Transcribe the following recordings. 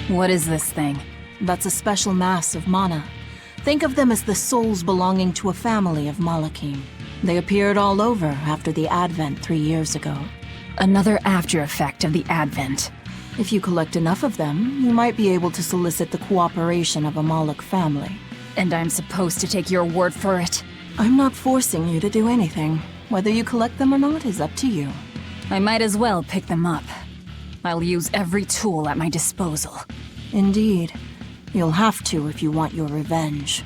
What is this thing? That's a special mass of mana. Think of them as the souls belonging to a family of Malakim. They appeared all over after the Advent 3 years ago. Another after effect of the Advent. If you collect enough of them, you might be able to solicit the cooperation of a Moloch family. And I'm supposed to take your word for it? I'm not forcing you to do anything. Whether you collect them or not is up to you. I might as well pick them up. I'll use every tool at my disposal. Indeed. You'll have to if you want your revenge.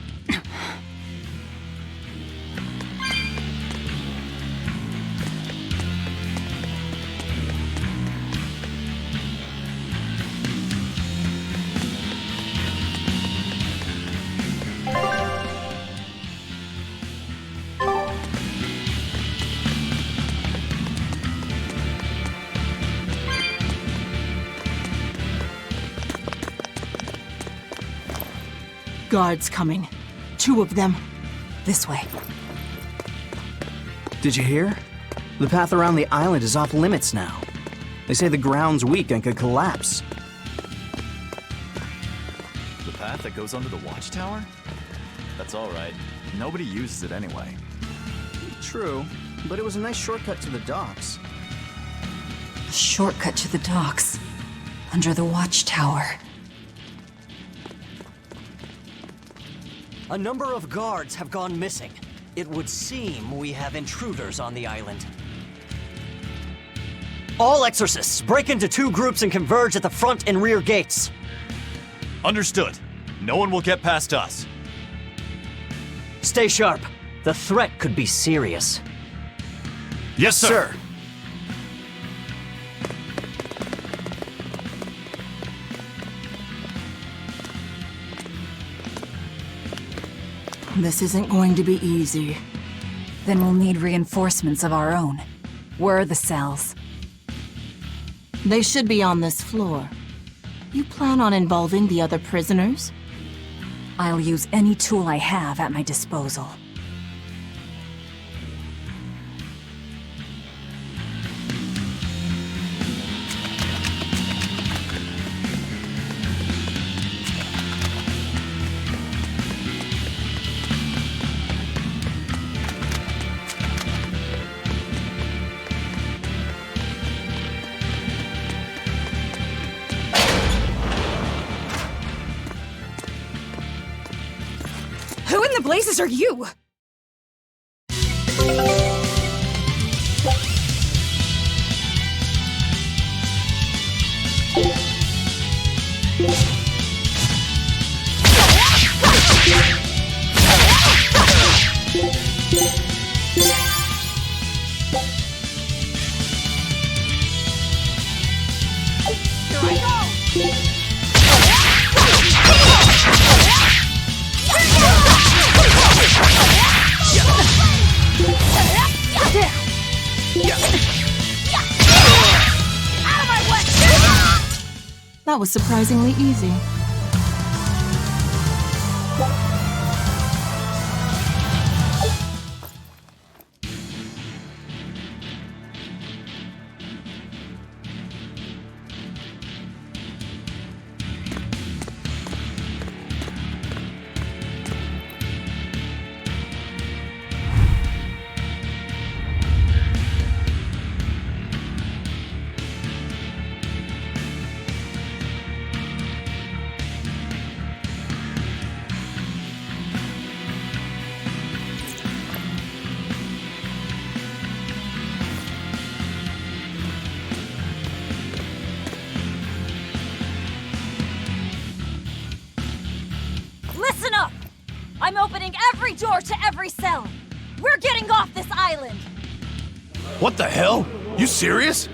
Guards coming. 2 of them. This way. Did you hear? The path around the island is off limits now. They say the ground's weak and could collapse. The path that goes under the watchtower? That's alright. Nobody uses it anyway. True, but it was a nice shortcut to the docks. A shortcut to the docks. Under the watchtower. A number of guards have gone missing. It would seem we have intruders on the island. All exorcists, break into 2 groups and converge at the front and rear gates. Understood. No one will get past us. Stay sharp. The threat could be serious. Yes, sir. This isn't going to be easy. Then we'll need reinforcements of our own. Where are the cells? They should be on this floor. You plan on involving the other prisoners? I'll use any tool I have at my disposal. Who in the blazes are you? That was surprisingly easy. Listen up! I'm opening every door to every cell! We're getting off this island! What the hell? You serious?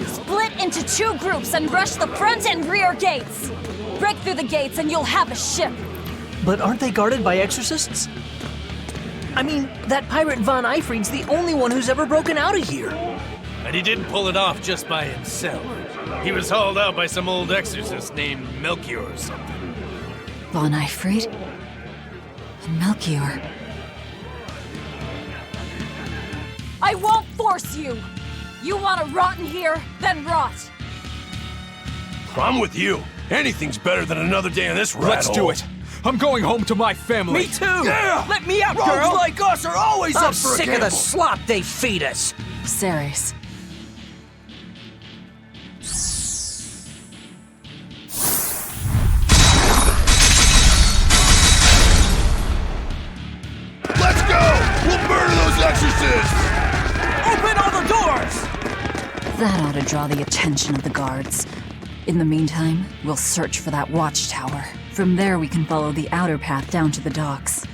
Split into 2 groups and rush the front and rear gates! Break through the gates and you'll have a ship! But aren't they guarded by exorcists? I mean, that pirate Von Eyfried's the only one who's ever broken out of here. And he didn't pull it off just by himself. He was hauled out by some old exorcist named Melchior or something. Von Eyfried? And Melchior. I won't force you! You want to rot in here? Then rot! I'm with you. Anything's better than another day in this rat Let's do it. I'm going home to my family. Me too! Yeah! Let me out, Rogues girl! like us are always I'm up for a sick of the gamble. slop they feed us! Ceres. Let's go! We'll murder those exorcists! Open all the doors! That ought to draw the attention of the guards. In the meantime, we'll search for that watchtower. From there, we can follow the outer path down to the docks.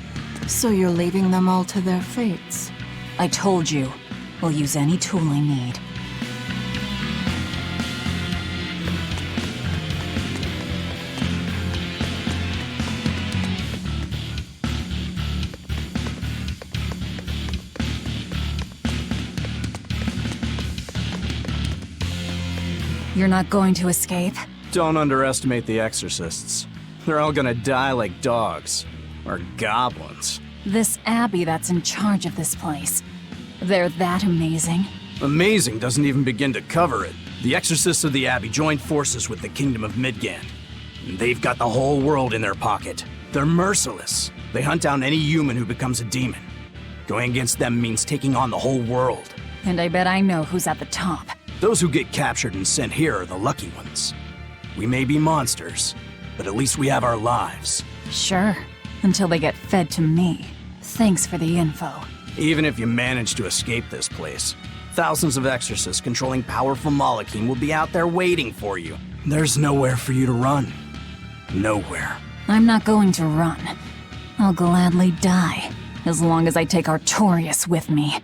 So you're leaving them all to their fates? I told you, we'll use any tool I need. You're not going to escape? Don't underestimate the exorcists. They're all gonna die like dogs. Or goblins. This Abbey that's in charge of this place. They're that amazing? Amazing doesn't even begin to cover it. The exorcists of the Abbey joined forces with the Kingdom of Midgand. And they've got the whole world in their pocket. They're merciless. They hunt down any human who becomes a demon. Going against them means taking on the whole world. And I bet I know who's at the top. Those who get captured and sent here are the lucky ones. We may be monsters, but at least we have our lives. Sure, until they get fed to me. Thanks for the info. Even if you manage to escape this place, thousands of exorcists controlling powerful Malachim will be out there waiting for you. There's nowhere for you to run. Nowhere. I'm not going to run. I'll gladly die, as long as I take Artorias with me.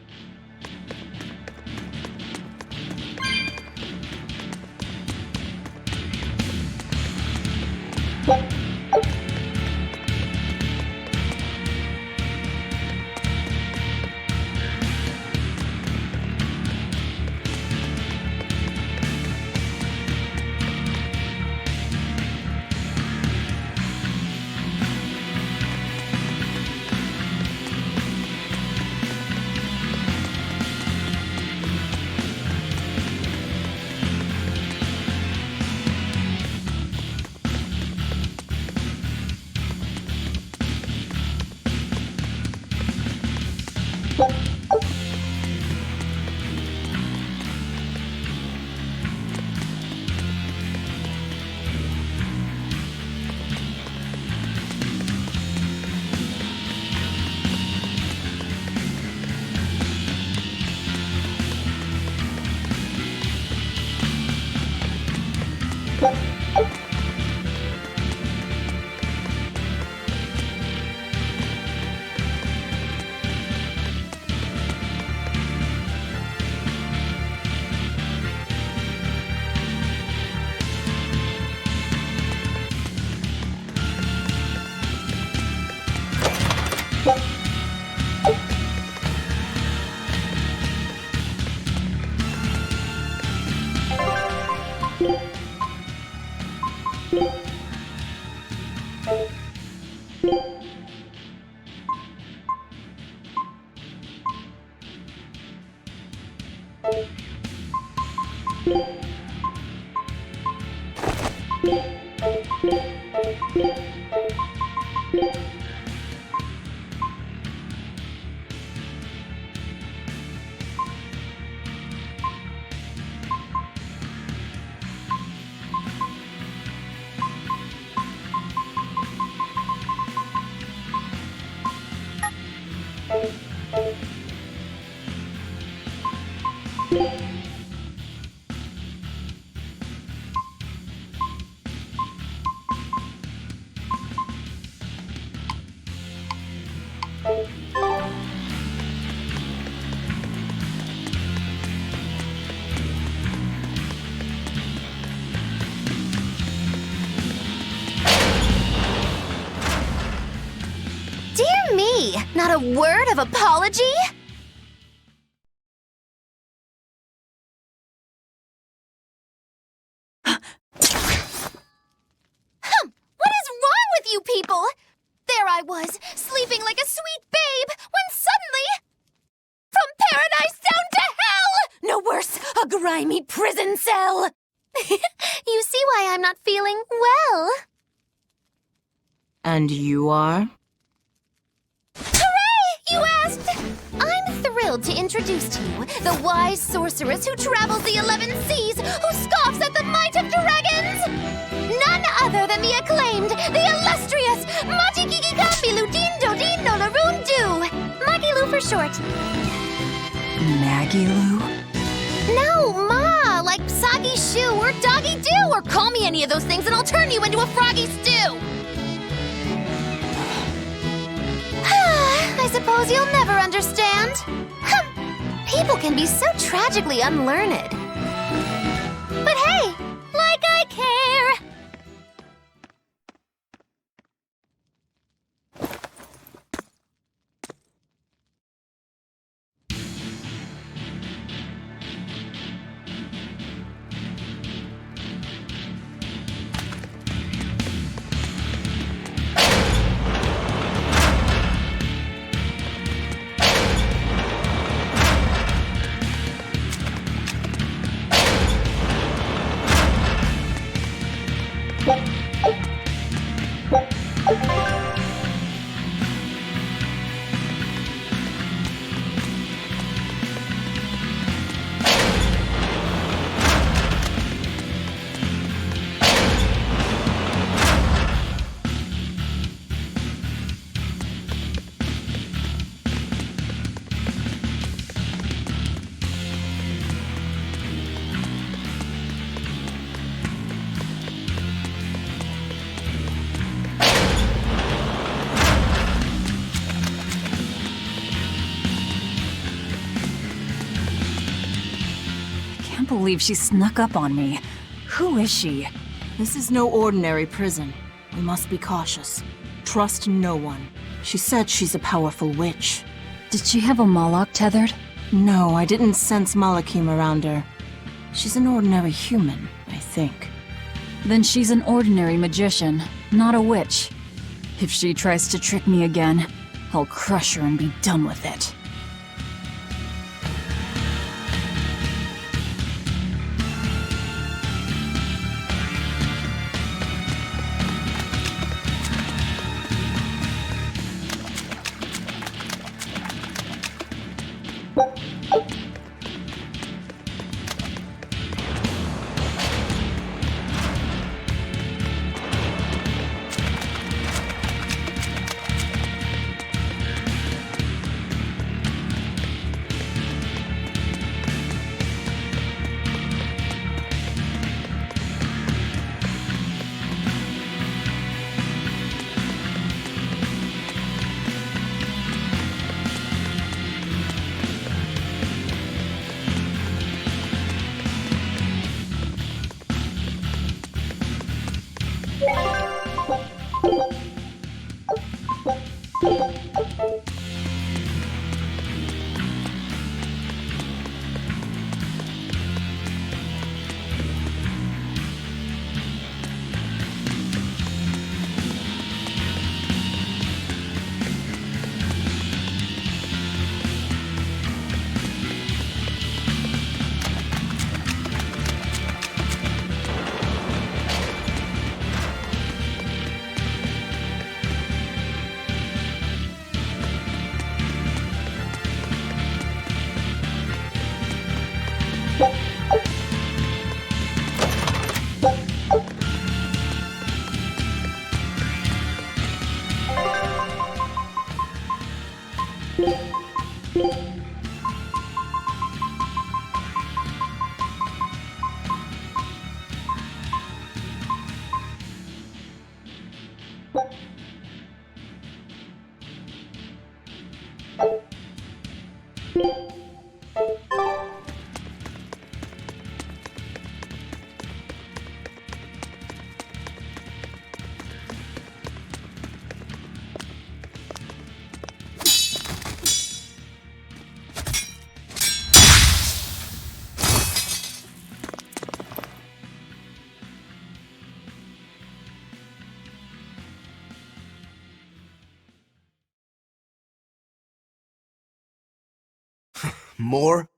Dear me, not a word of apology? What is wrong with you people? There I was, sleeping like a sweet babe, when suddenly... From paradise down to hell! No worse, a grimy prison cell! You see why I'm not feeling well. And you are? Hooray! You asked! I'm thrilled to introduce to you the wise sorceress who travels the 11 seas, who scoffs at the might of dragons! None other than the acclaimed, the illustrious Majikikikambilu Dindo Dindo Larundu! Magilu for short. Maggie-Lou? No, Ma, like soggy shoe or doggy do, or call me any of those things and I'll turn you into a froggy stew! I suppose you'll never understand. People can be so tragically unlearned. But hey, like I care! Can't believe she snuck up on me. Who is she? This is no ordinary prison. We must be cautious. Trust no one. She said she's a powerful witch. Did she have a Moloch tethered? No, I didn't sense Malakim around her. She's an ordinary human, I think. Then she's an ordinary magician, not a witch. If she tries to trick me again, I'll crush her and be done with it. More?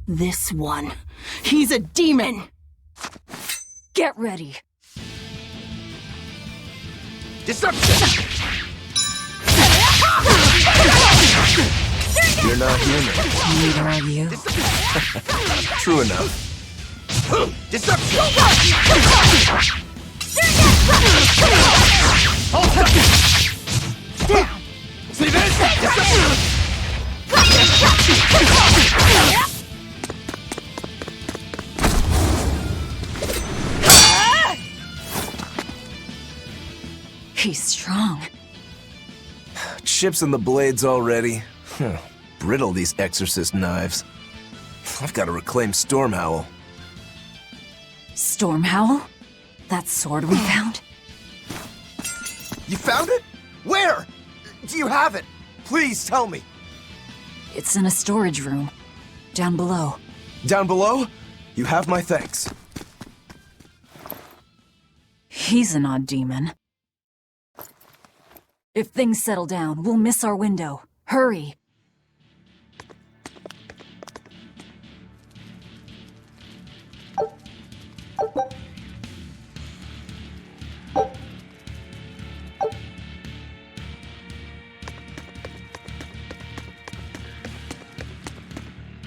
This one. He's a demon! Get ready. Deception! You're not human. Neither are you. True enough. Deception! See this? Deception! He's strong. Chips in the blades already. Brittle, these exorcist knives. I've got to reclaim Stormhowl. Stormhowl? That sword we found? You found it? Where? Do you have it? Please tell me. It's in a storage room. Down below. Down below? You have my thanks. He's an odd demon. If things settle down, we'll miss our window. Hurry!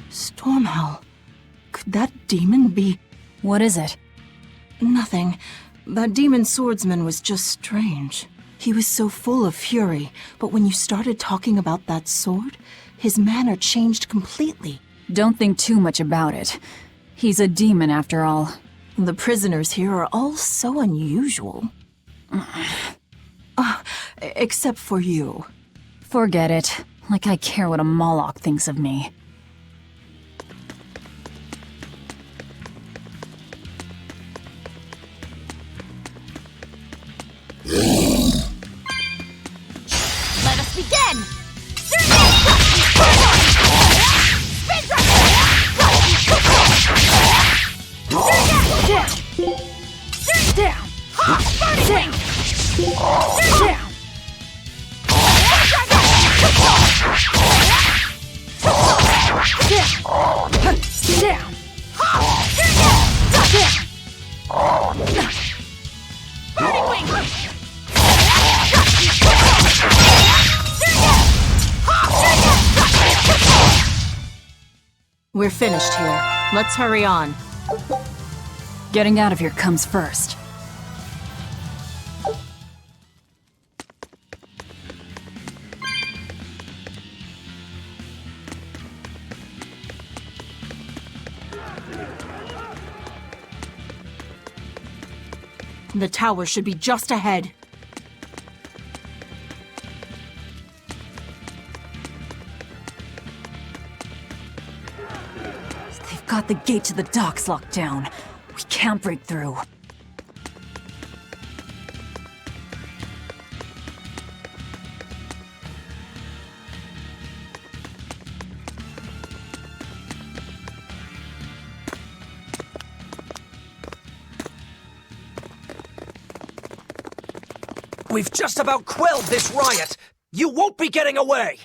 Stormhowl. Could that demon be... What is it? Nothing. That demon swordsman was just strange. He was so full of fury, but when you started talking about that sword, his manner changed completely. Don't think too much about it. He's a demon after all. The prisoners here are all so unusual. Except for you. Forget it. Like I care what a Moloch thinks of me. Let us begin! We're finished here. Let's hurry on. Getting out of here comes first. The tower should be just ahead. They've got the gate to the docks locked down. We can't break through. We've just about quelled this riot. You won't be getting away!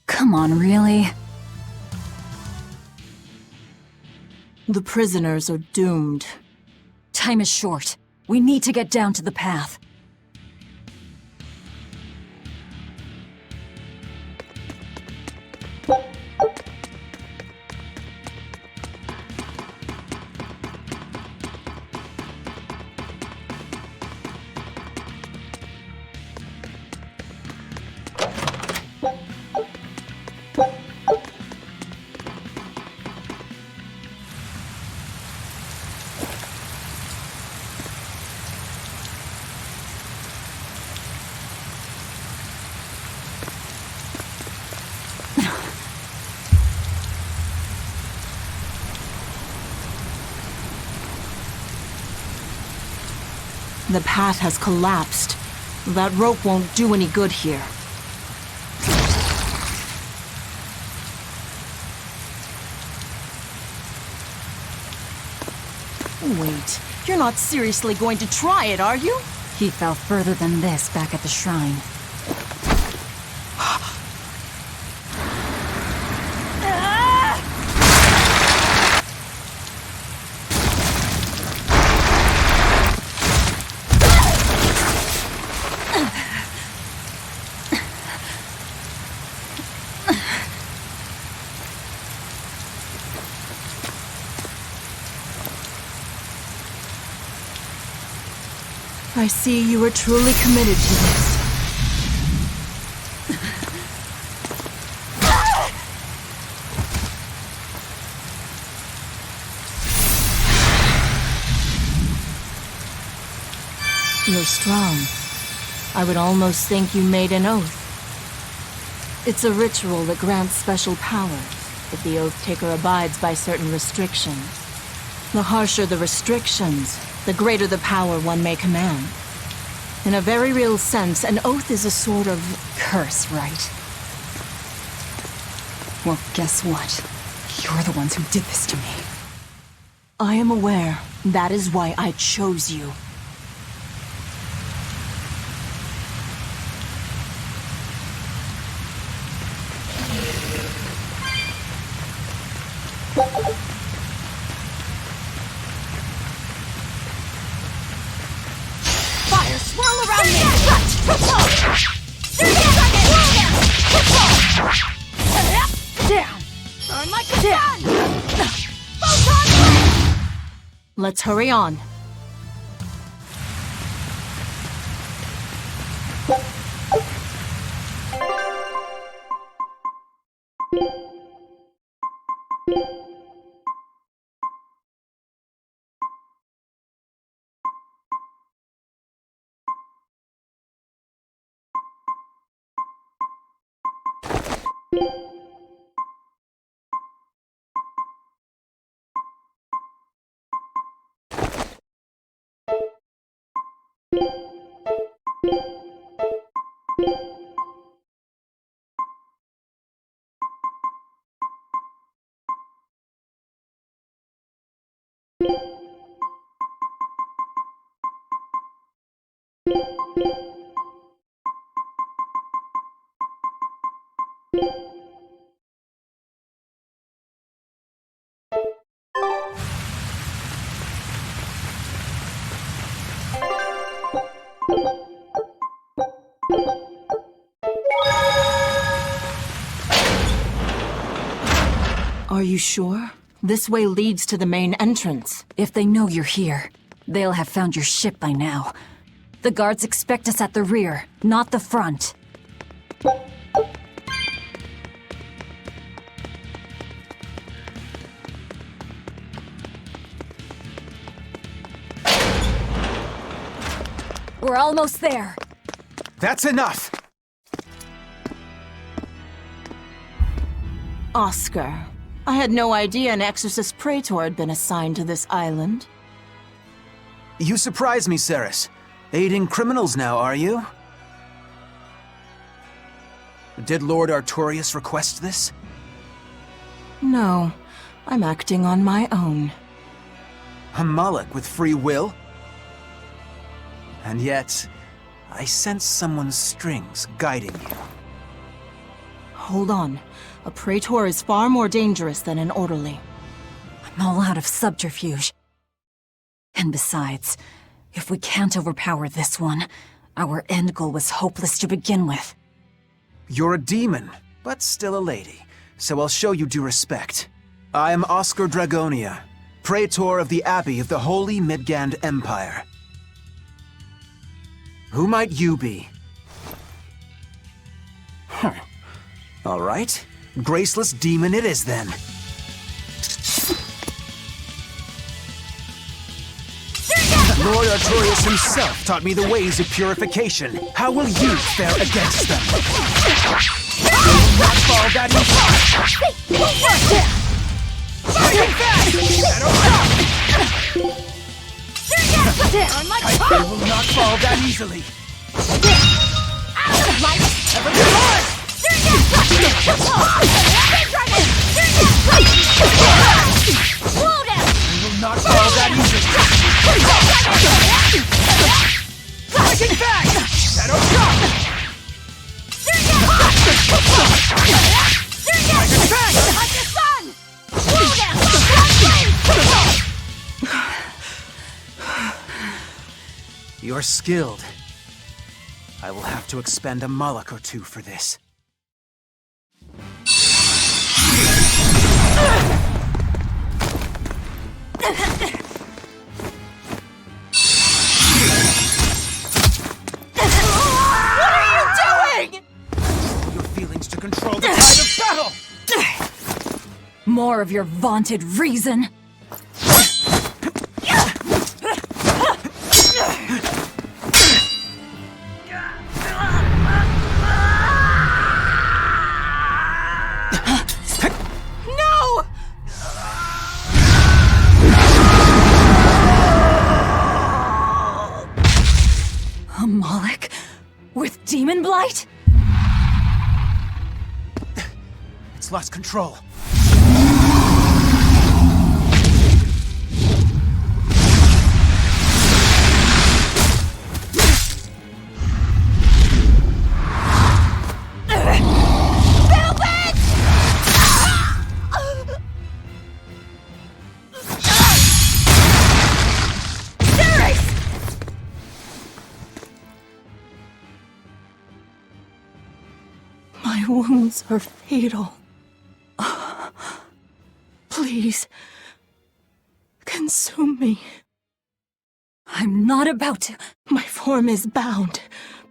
Come on, really? The prisoners are doomed. Time is short. We need to get down to the path. The path has collapsed. That rope won't do any good here. Wait, you're not seriously going to try it, are you? He fell further than this back at the shrine. I see you are truly committed to this. You're strong. I would almost think you made an oath. It's a ritual that grants special powers if the oath taker abides by certain restrictions. The harsher the restrictions, the greater the power one may command. In a very real sense, an oath is a sort of Curse, right? Well, guess what? You're the ones who did this to me. I am aware. That is why I chose you. Fire swirl around me! Down! Burn like the sun! Photon! Let's hurry on. Are you sure? This way leads to the main entrance. If they know you're here, they'll have found your ship by now. The guards expect us at the rear, not the front. We're almost there. That's enough! Oscar, I had no idea an Exorcist Praetor had been assigned to this island. You surprise me, Ceres. Aiding criminals now, are you? Did Lord Artorius request this? No, I'm acting on my own. A Moloch with free will? And yet, I sense someone's strings guiding you. Hold on. A Praetor is far more dangerous than an orderly. I'm all out of subterfuge. And besides, if we can't overpower this one, our end goal was hopeless to begin with. You're a demon, but still a lady, so I'll show you due respect. I am Oscar Dragonia, Praetor of the Abbey of the Holy Midgand Empire. Who might you be? All right. Graceless demon it is, then. Lord Artorius himself taught me the ways of purification. How will you fare against them? You will not fall that easy. will not fall that easily. I will not fall that easily. Fighting back! Shadow Shock! You're skilled. I will have to expend a Moloch or two for this. What are you doing? Your feelings to control the tide of battle! More of your vaunted reason. No! A Moloch with demon blight? It's lost control. My wounds are fatal. Please, consume me. I'm not about to. My form is bound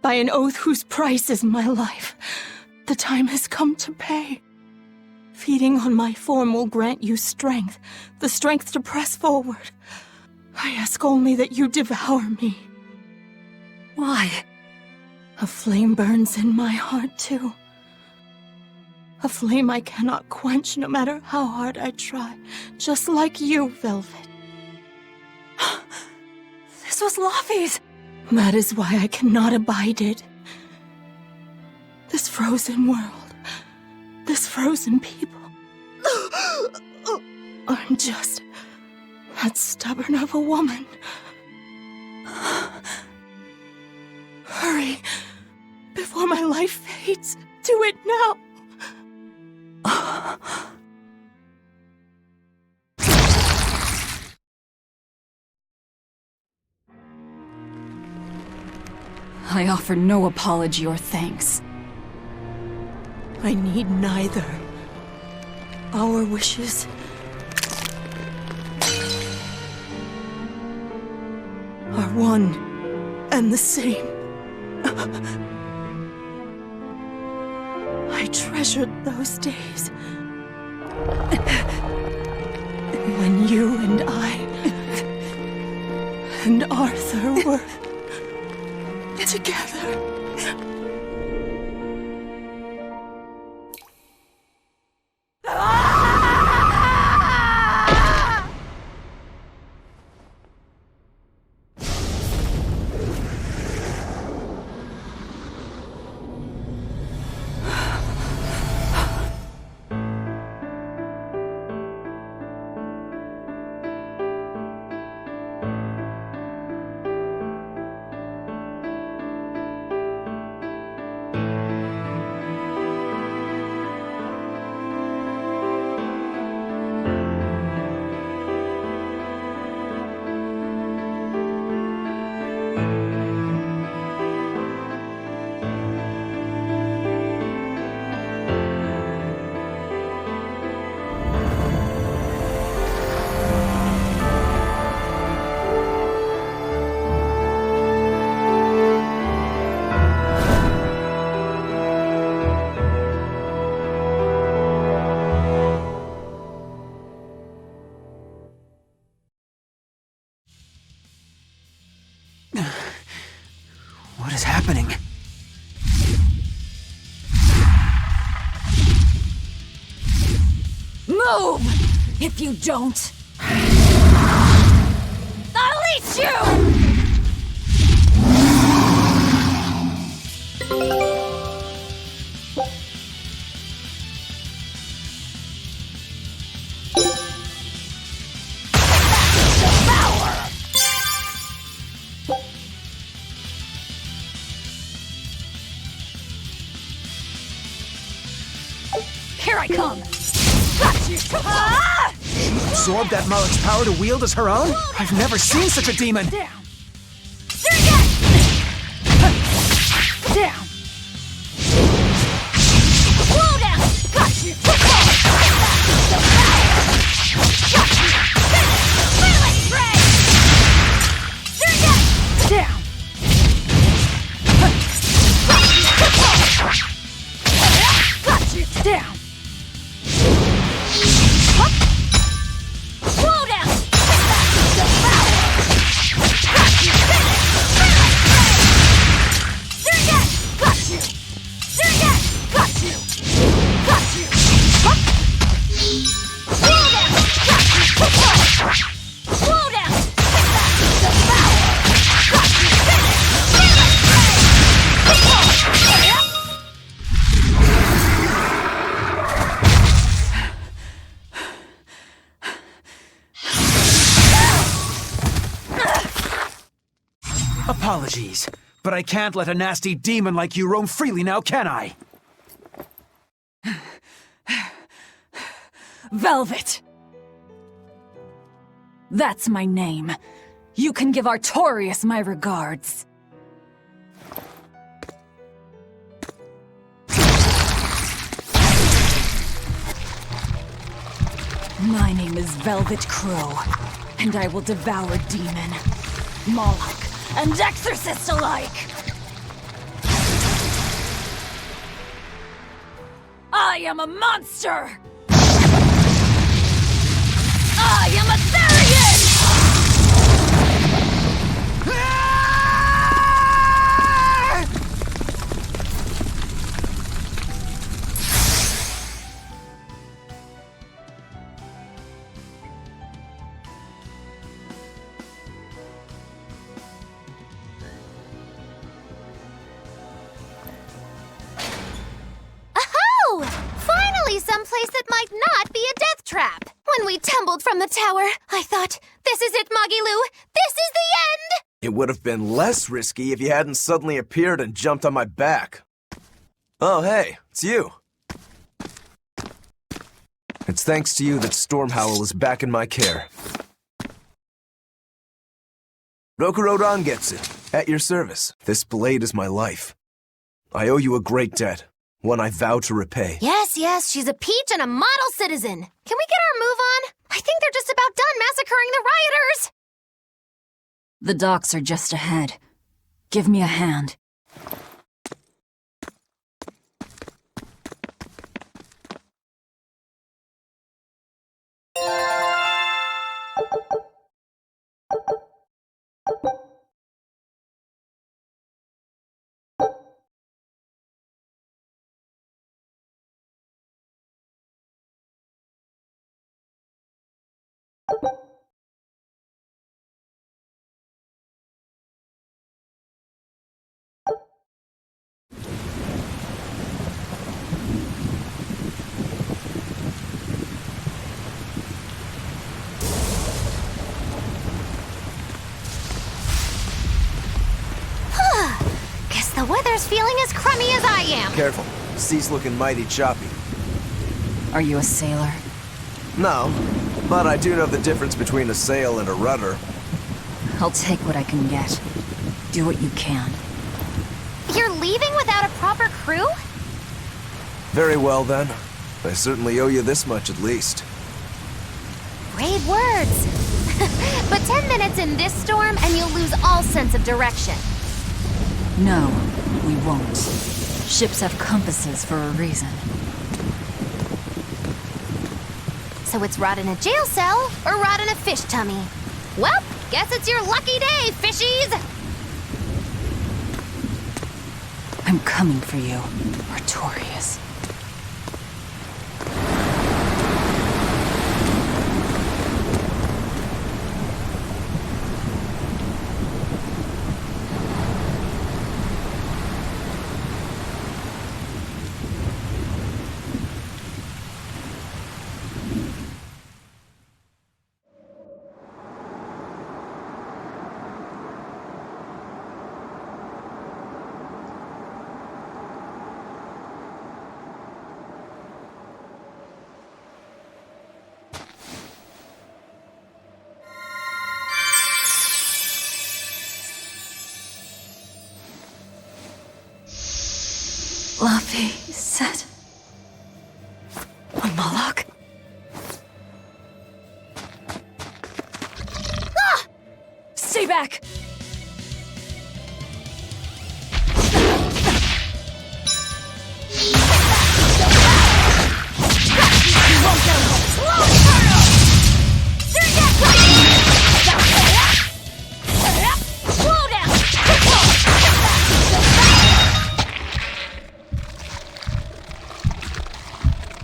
by an oath whose price is my life. The time has come to pay. Feeding on my form will grant you strength, the strength to press forward. I ask only that you devour me. Why? A flame burns in my heart, too. A flame I cannot quench no matter how hard I try. Just like you, Velvet. This was Laffy's. That is why I cannot abide it. This frozen world. This frozen people. I'm just that stubborn of a woman. Hurry, before my life fades. Do it now. I offer no apology or thanks. I need neither. Our wishes are one and the same. I treasured those days when you and I and Arthur were together. What is happening? Move! If you don't, I'll eat you! Here I come! Absorb that Malik's power to wield as her own? I've never seen such a demon! Down! Slow down! Got you! Down! Got you! Down! Slow down! Got you! Got you! Got you! Slow down! Slow down! Apologies, but I can't let a nasty demon like you roam freely now, can I? Velvet! That's my name. You can give Artorias my regards. My name is Velvet Crow, and I will devour demon, Moloch, and exorcist alike! I am a monster! I am a Therian! Oh! Finally someplace that might not be a death trap! When we tumbled from the tower, I thought, this is it, Moggy-Lou! This is the end! It would have been less risky if you hadn't suddenly appeared and jumped on my back. Oh, hey, it's you. It's thanks to you that Stormhowl is back in my care. Rokurodan gets it. At your service. This blade is my life. I owe you a great debt. One I vow to repay. Yes, she's a peach and a model citizen. Can we get our move on? I think they're just about done massacring the rioters! The docks are just ahead. Give me a hand. Guess the weather's feeling as crummy as I am. Careful. Sea's looking mighty choppy. Are you a sailor? No, but I do know the difference between a sail and a rudder. I'll take what I can get. Do what you can. You're leaving without a proper crew? Very well then. I certainly owe you this much at least. Brave words. But 10 minutes in this storm and you'll lose all sense of direction. No, we won't. Ships have compasses for a reason. So it's rot in a jail cell or rot in a fish tummy. Well, guess it's your lucky day, fishies! I'm coming for you, Artorias. back!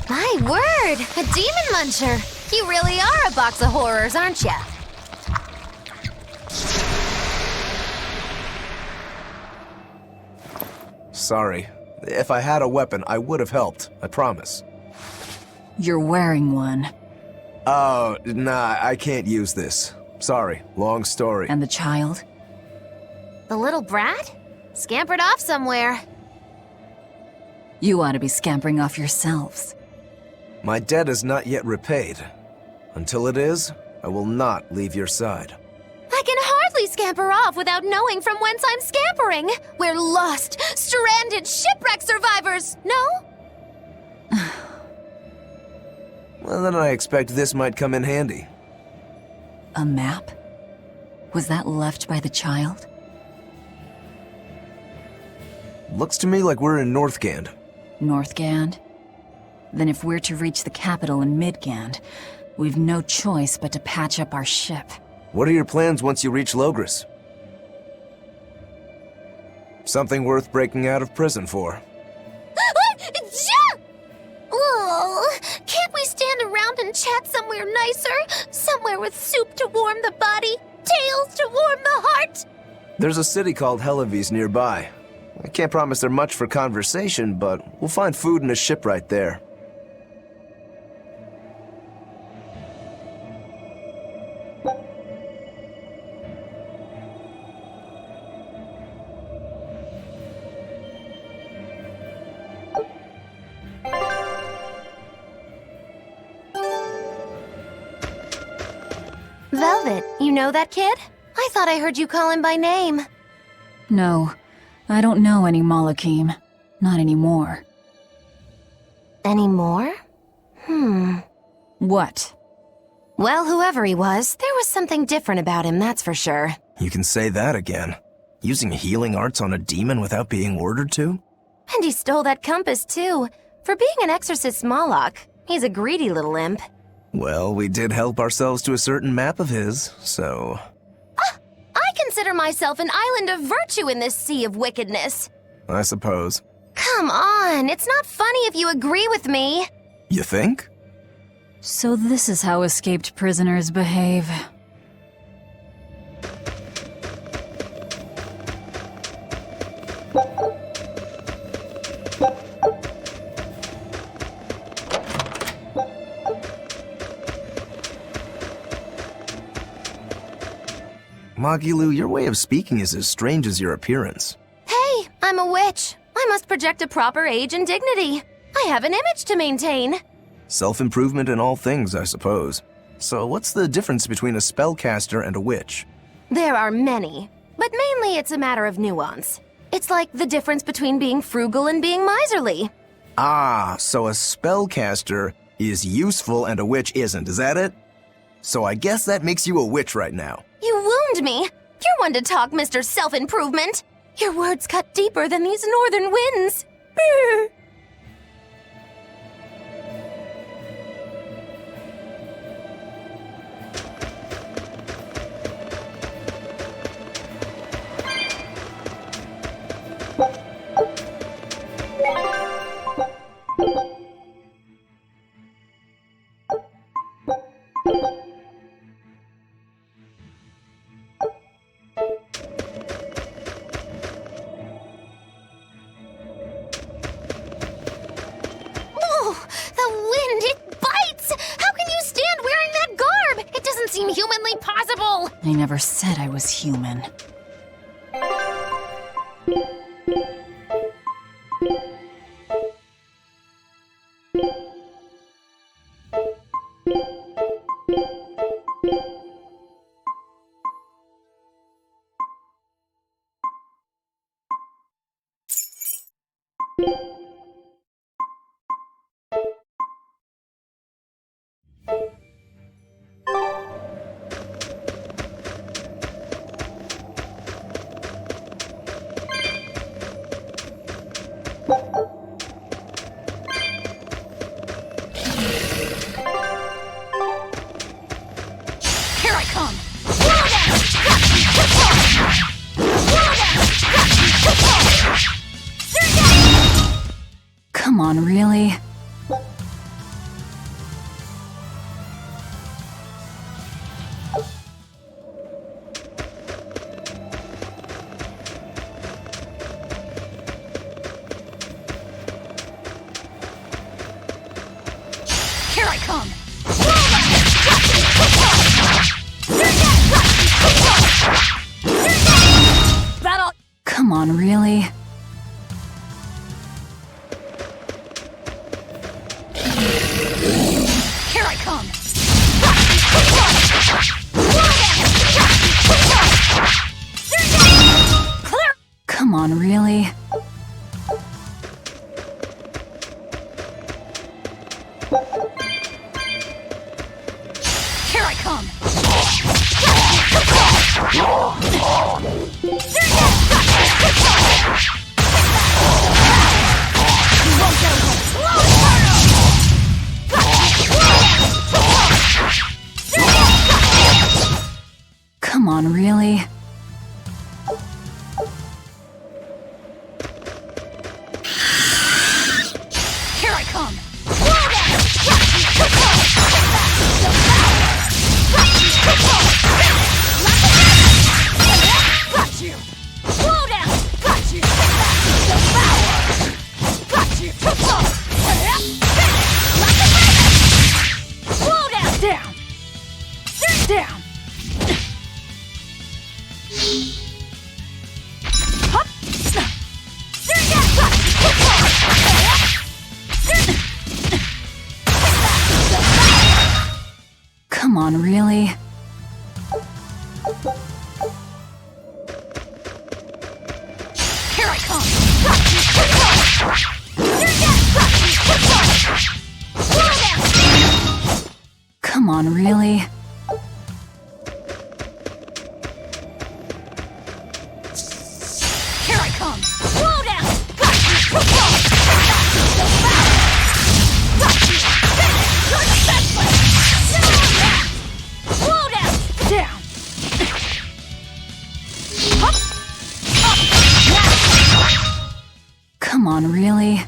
My word! A demon muncher! You really are a box of horrors, aren't ya? Sorry. If I had a weapon, I would have helped. I promise. You're wearing one. Oh, nah, I can't use this. Sorry, long story. And the child? The little brat? Scampered off somewhere. You ought to be scampering off yourselves. My debt is not yet repaid. Until it is, I will not leave your side. I can hardly scamper off without knowing from whence I'm scampering. We're lost, stranded shipwreck survivors, no? Well, then I expect this might come in handy. A map? Was that left by the child? Looks to me like we're in Northgand. Northgand? Then if we're to reach the capital in Midgand, we've no choice but to patch up our ship. What are your plans once you reach Logris? Something worth breaking out of prison for. Oh, can't we stand around and chat somewhere nicer? Somewhere with soup to warm the body, tales to warm the heart? There's a city called Helavis nearby. I can't promise they're much for conversation, but we'll find food and a ship right there. Velvet, you know that kid? I thought I heard you call him by name. No, I don't know any Malakim. Not anymore. Anymore? What? Well, whoever he was, there was something different about him, that's for sure. You can say that again. Using healing arts on a demon without being ordered to? And he stole that compass, too. For being an exorcist Moloch, he's a greedy little imp. Well, we did help ourselves to a certain map of his, so... I consider myself an island of virtue in this sea of wickedness. I suppose. Come on, it's not funny if you agree with me. You think? So this is how escaped prisoners behave. Magilu, your way of speaking is as strange as your appearance. Hey, I'm a witch. I must project a proper age and dignity. I have an image to maintain. Self-improvement in all things, I suppose. So what's the difference between a spellcaster and a witch? There are many, but mainly it's a matter of nuance. It's like the difference between being frugal and being miserly. Ah, so a spellcaster is useful and a witch isn't, is that it? So I guess that makes you a witch right now. You wound me. You're one to talk, Mr. Self-Improvement. Your words cut deeper than these northern winds. Brr. Humanly possible! I never said I was human. Here I come! That'll... Come on, really? Here I come! Come on, really? Here I come! You won't get away! Come on, really? Here I come! Got you! Slow down! Got you! Devour! Got you! Slow down! Down! Down! Hop! Come on, really? Here I come! Come on, really? Here I come! Slow down! Slow down! Down! Up! Come on, really?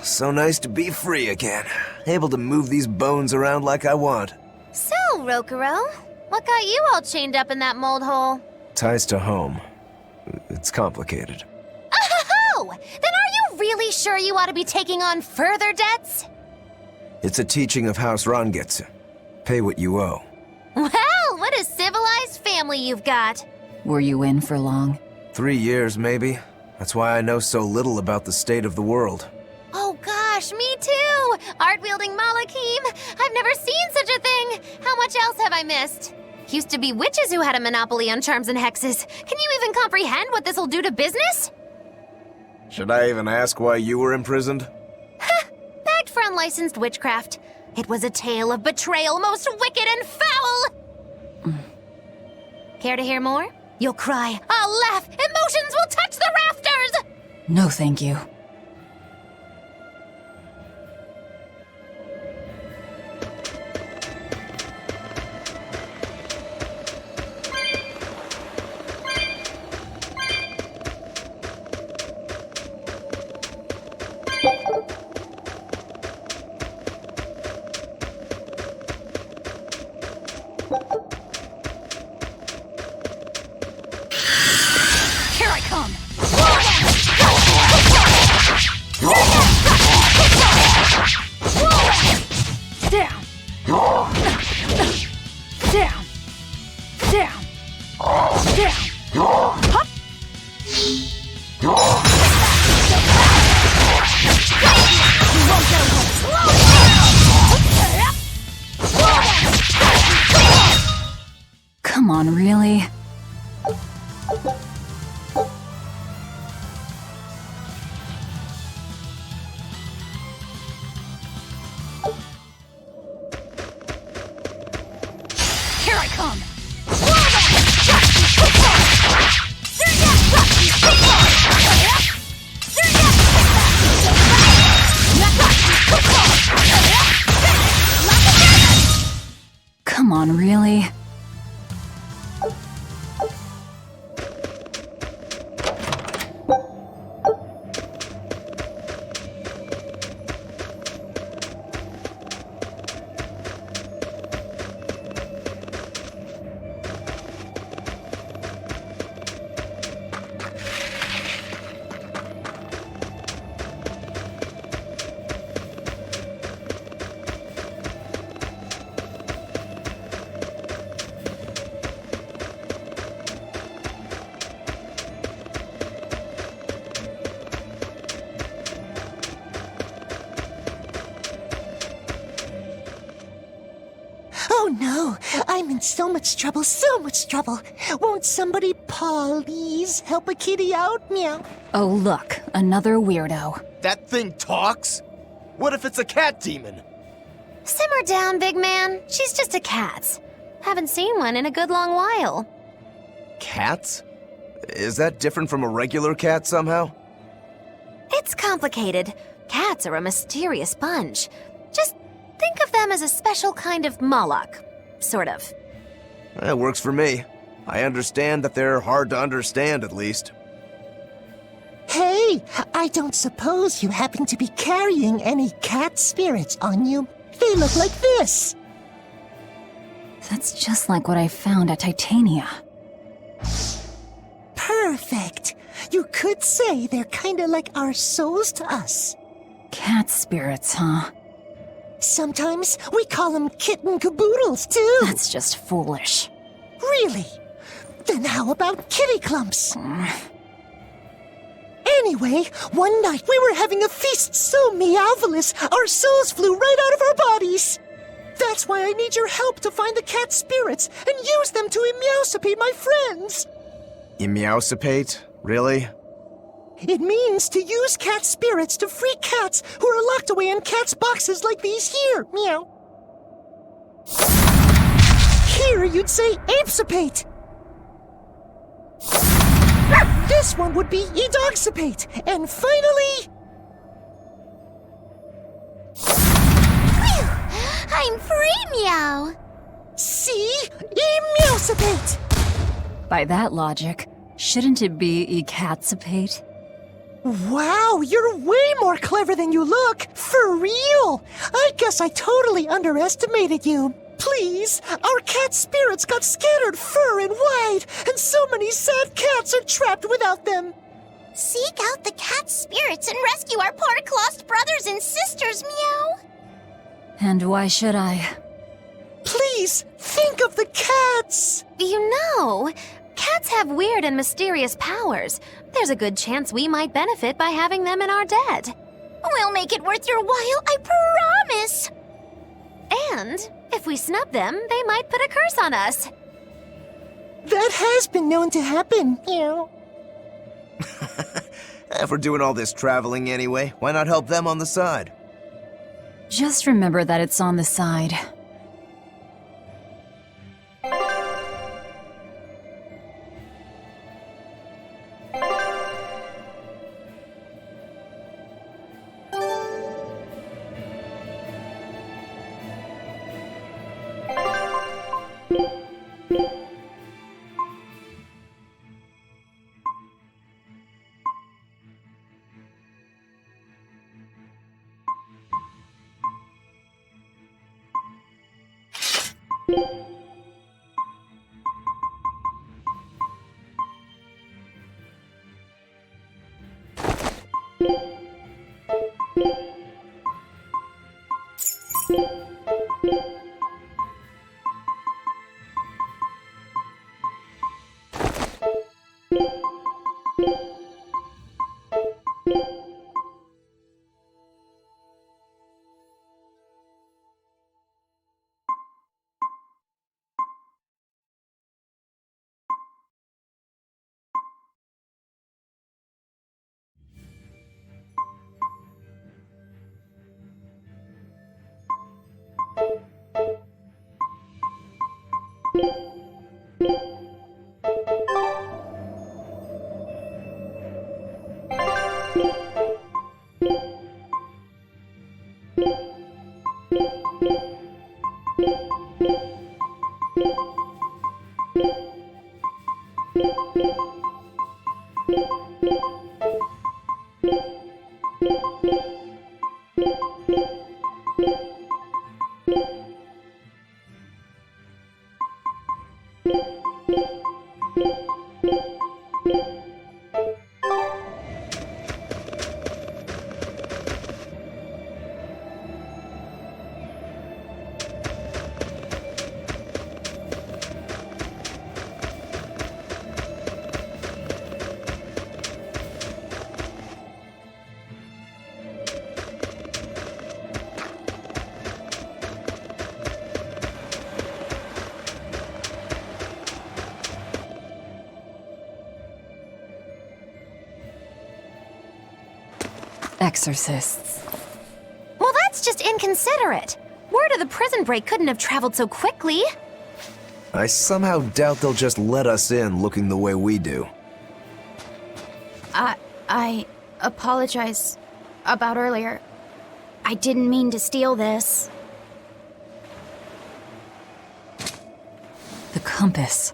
So nice to be free again. Able to move these bones around like I want. So, Rokuro, what got you all chained up in that mold hole? Ties to home. It's complicated. Oh! Then are you really sure you ought to be taking on further debts? It's a teaching of House Rangetsu. Pay what you owe. Well, what a civilized family you've got. Were you in for long? 3 years, maybe. That's why I know so little about the state of the world. Oh gosh, me too! Art-wielding Malakim! I've never seen such a thing! How much else have I missed? Used to be witches who had a monopoly on charms and hexes. Can you even comprehend what this'll do to business? Should I even ask why you were imprisoned? Bagged for unlicensed witchcraft. It was a tale of betrayal most wicked and foul! Care to hear more? You'll cry, I'll laugh, emotions will touch the rafters! No, thank you. Here I come! Down! Down! Down! Down! Hop! You won't get away! Come on, really? Here I come! Come on, really? so much trouble, so much trouble. Won't somebody please help a kitty out? Meow. Oh, look, another weirdo. That thing talks? What if it's a cat demon? Simmer down, big man. She's just a cat. Haven't seen one in a good long while. Cats? Is that different from a regular cat somehow? It's complicated. Cats are a mysterious bunch. Just think of them as a special kind of Moloch. Sort of. That works for me. I understand that they're hard to understand, at least. Hey, I don't suppose you happen to be carrying any cat spirits on you. They look like this. That's just like what I found at Titania. Perfect. You could say they're kinda like our souls to us. Cat spirits, huh? Sometimes we call them kitten caboodles, too. That's just foolish. Really? Then how about kitty clumps? Anyway, one night we were having a feast so meowvelous, our souls flew right out of our bodies. That's why I need your help to find the cat spirits and use them to emeowsipate my friends. Emeowsipate? Really? It means to use cat spirits to free cats who are locked away in cats' boxes like these here. Meow. Here you'd say apesipate. This one would be edogsipate. And finally... Phew! I'm free, meow! See? Emeowsipate! By that logic, shouldn't it be ecatsipate? Wow, you're way more clever than you look! For real! I guess I totally underestimated you. Please, our cat spirits got scattered far and wide, and so many sad cats are trapped without them. Seek out the cat spirits and rescue our poor lost brothers and sisters, meow! And why should I? Please, think of the cats! You know, cats have weird and mysterious powers. There's a good chance we might benefit by having them in our debt. We'll make it worth your while, I promise! And if we snub them, they might put a curse on us. That has been known to happen, meow. If we're doing all this traveling anyway, why not help them on the side? Just remember that it's on the side. Exorcists. Well, that's just inconsiderate. Word of the prison break couldn't have traveled so quickly. I somehow doubt they'll just let us in looking the way we do. I apologize about earlier. I didn't mean to steal this. The compass.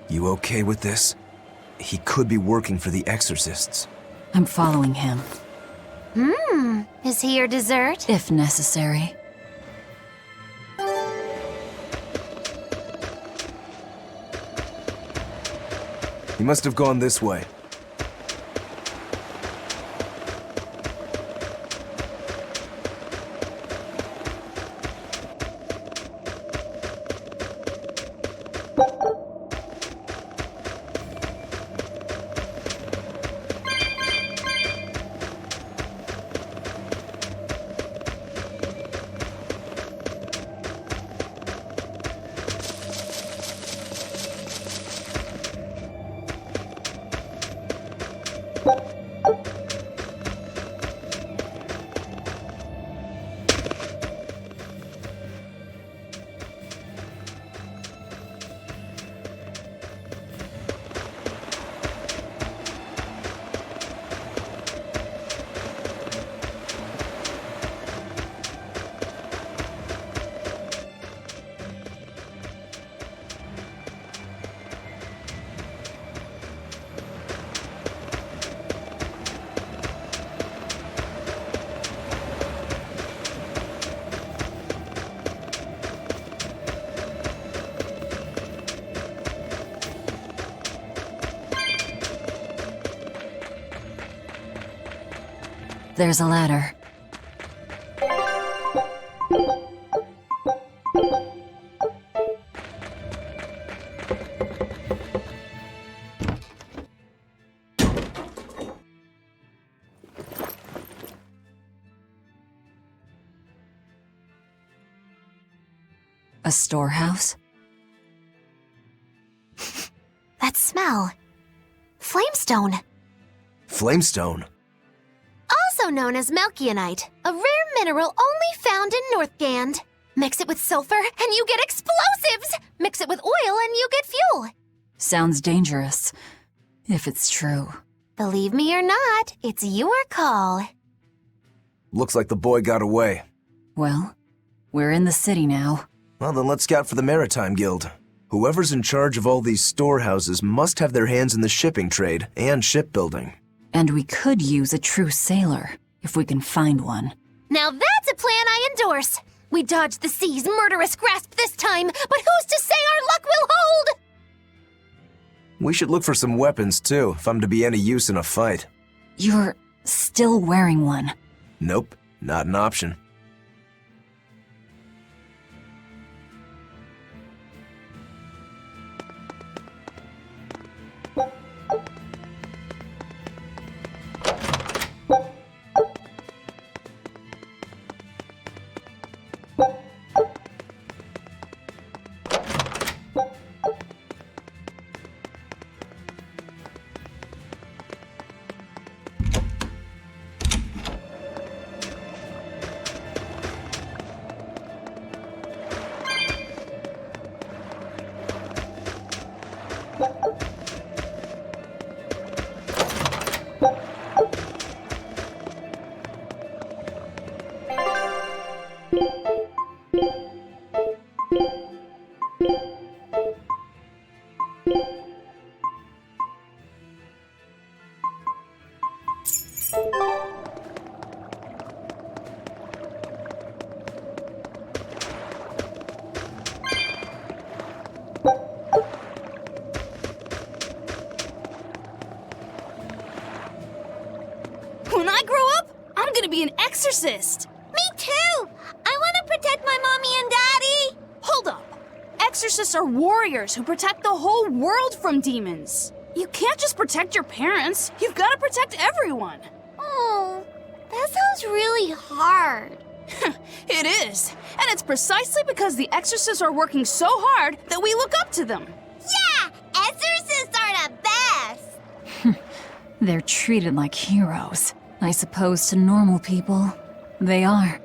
You okay with this? He could be working for the exorcists. I'm following him. Is he your dessert? If necessary. He must have gone this way. There's a ladder. A storehouse? That smell. Flamestone. Flamestone? Also known as Melkionite, a rare mineral only found in Northgand. Mix it with sulfur and you get explosives! Mix it with oil and you get fuel. Sounds dangerous, if it's true. Believe me or not, it's your call. Looks like the boy got away. Well, we're in the city now. Well, then let's scout for the Maritime Guild. Whoever's in charge of all these storehouses must have their hands in the shipping trade and shipbuilding. And we could use a true sailor, if we can find one. Now that's a plan I endorse. We dodged the sea's murderous grasp this time, but who's to say our luck will hold? We should look for some weapons, too, if I'm to be any use in a fight. You're still wearing one. Nope, not an option. When I grow up, I'm gonna be an exorcist. Me too! I want to protect my mommy and daddy! Hold up. Exorcists are warriors who protect the whole world from demons. You can't just protect your parents. You've got to protect everyone. Oh, that sounds really hard. It is. And it's precisely because the exorcists are working so hard that we look up to them. Yeah! They're treated like heroes. I suppose to normal people, they are.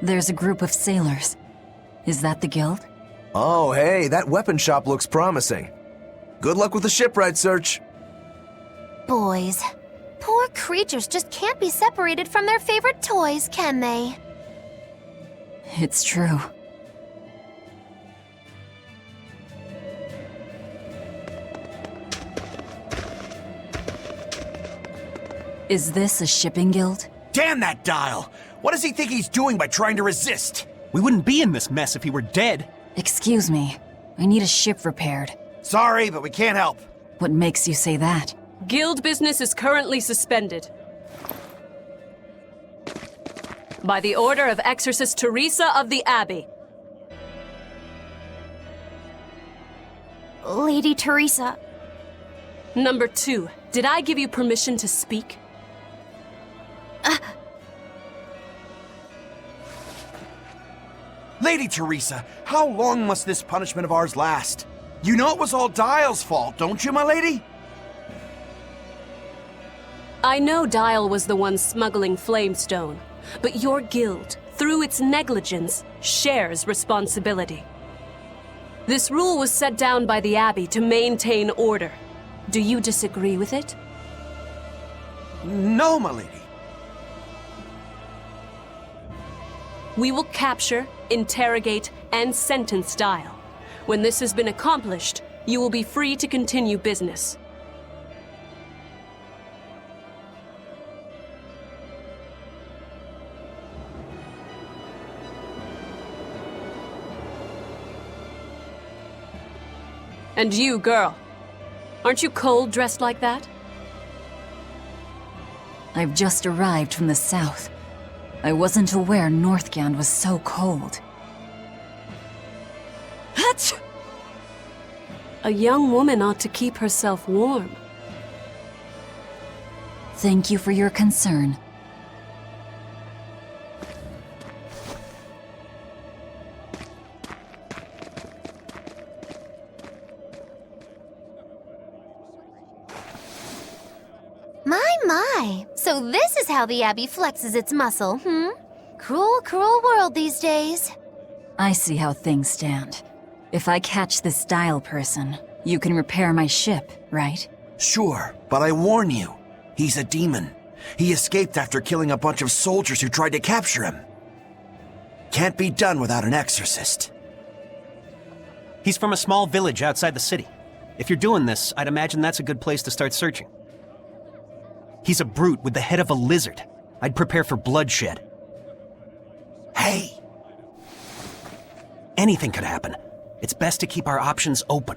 There's a group of sailors. Is that the guild? Oh, hey, that weapon shop looks promising. Good luck with the shipwright search. Boys. Poor creatures just can't be separated from their favorite toys, can they? It's true. Is this a shipping guild? Damn that dial! What does he think he's doing by trying to resist? We wouldn't be in this mess if he were dead. Excuse me. I need a ship repaired. Sorry, but we can't help. What makes you say that? Guild business is currently suspended. By the order of Exorcist Teresa of the Abbey. Lady Teresa. Number 2, did I give you permission to speak? Lady Teresa, how long must this punishment of ours last? You know it was all Dial's fault, don't you, my lady? I know Dial was the one smuggling Flamestone, but your guild, through its negligence, shares responsibility. This rule was set down by the Abbey to maintain order. Do you disagree with it? No, my lady. We will capture, interrogate, and sentence Dial. When this has been accomplished, you will be free to continue business. And you, girl, aren't you cold dressed like that? I've just arrived from the south. I wasn't aware Northgand was so cold. Hatch! A young woman ought to keep herself warm. Thank you for your concern. My. So this is how the Abbey flexes its muscle, Cruel, cruel world these days. I see how things stand. If I catch this Dial person, you can repair my ship, right? Sure, but I warn you, he's a demon. He escaped after killing a bunch of soldiers who tried to capture him. Can't be done without an exorcist. He's from a small village outside the city. If you're doing this, I'd imagine that's a good place to start searching. He's a brute with the head of a lizard. I'd prepare for bloodshed. Hey! Anything could happen. It's best to keep our options open.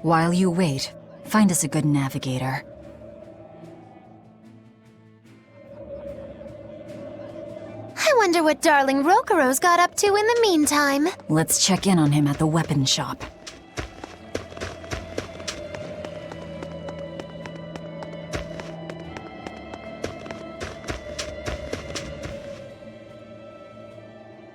While you wait, find us a good navigator. I wonder what darling Rokuro's got up to in the meantime. Let's check in on him at the weapon shop.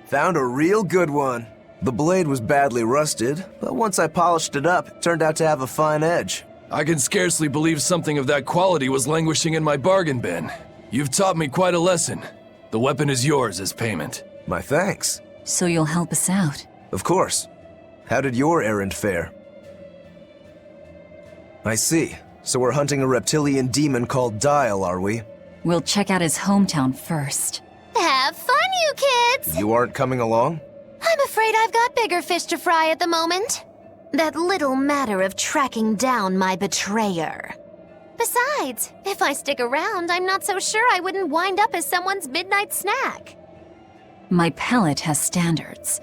Found a real good one. The blade was badly rusted, but once I polished it up, it turned out to have a fine edge. I can scarcely believe something of that quality was languishing in my bargain bin. You've taught me quite a lesson. The weapon is yours as payment. My thanks. So you'll help us out? Of course. How did your errand fare? I see. So we're hunting a reptilian demon called Dial, are we? We'll check out his hometown first. Have fun, you kids! You aren't coming along? I'm afraid I've got bigger fish to fry at the moment. That little matter of tracking down my betrayer. Besides, if I stick around, I'm not so sure I wouldn't wind up as someone's midnight snack. My pellet has standards.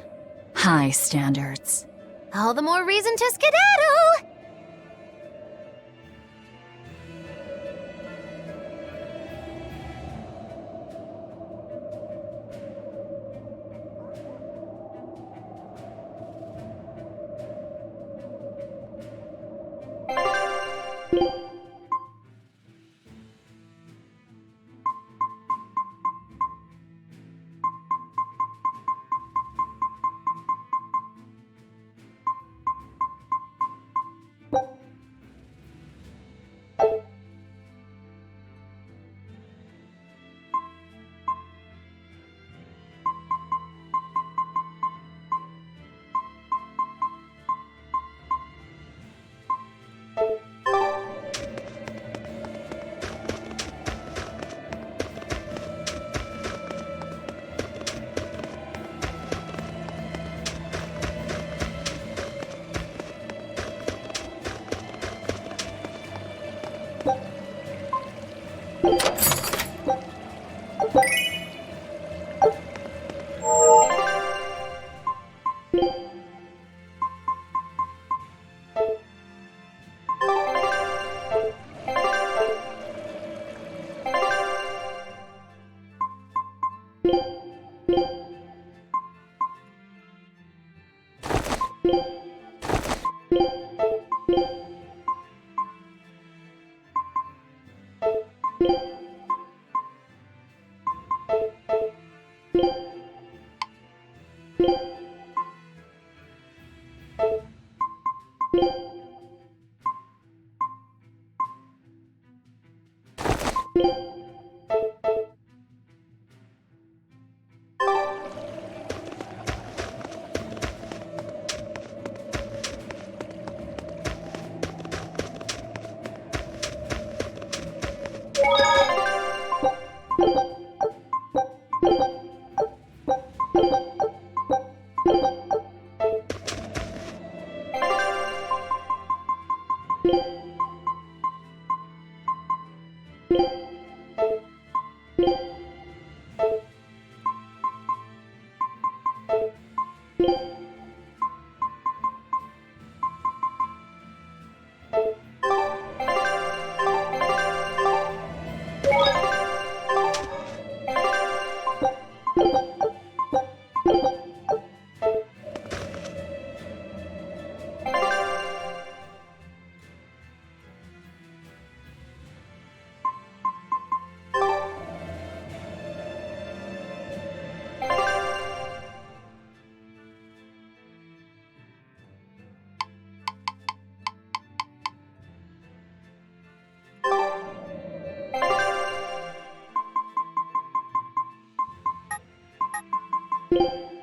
High standards. All the more reason to skedaddle! You